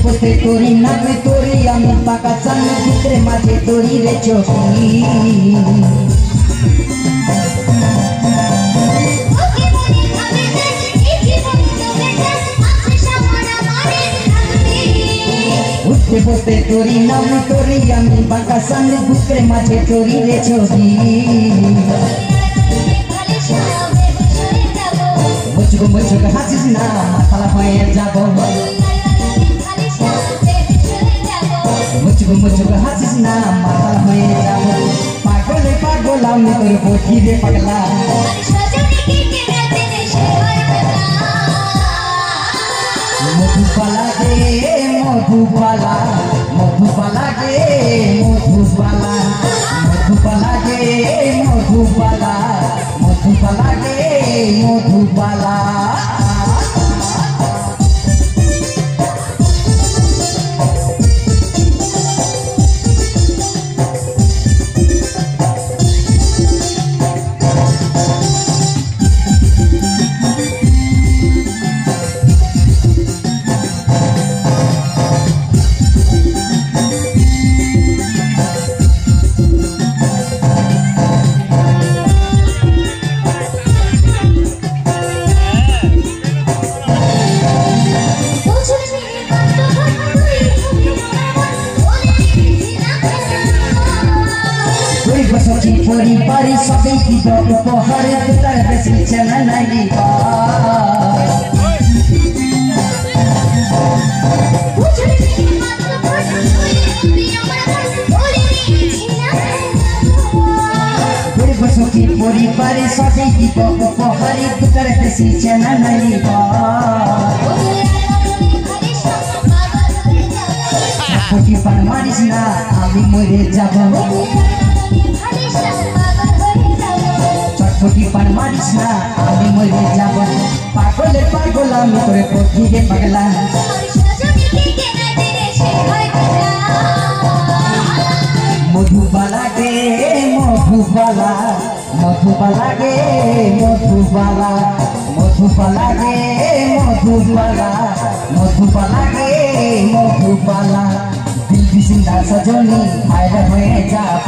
পোতে তোরি নামে তোরি আমি পাকা চানের ভিতরে মাঝে তোরি রে চোখি উঠতে পোতে তোরি নামে তোরি আমি পাকা চানের ভিতরে মাঝে তোরি রে চোখি মুঝুক হাসিস না মাতাল হয়ে যাব মুঝুক হাসিস না মাতাল হয়ে যাব পাগলে পাগল আমি তোর বটি রে পাগলা মধুবালা গে মধুবালা মধুবালা গে মধুবালা মধুবালা গে মধুবালা মধুবালা গে মধুবালা পরিবারে সবাই দিব উপহারে তার বেশি চেনা নাই পরিবারে সবাই দিব উপহারে তার বেশি চেনা নাই কোটি পান মারিস না আমি মরে যাব চটপটি পান মারিস না আমি মরে যাব পাগলে পাগল আমি তোরে পথি রে পাগলা মধুবালা গে মধুবালা মধুবালা গে মধুবালা মধুবালা গে মধুবালা মধুবালা গে মধুবালা দিল বিসিন্দা সজনী মায়ের হয়ে যাব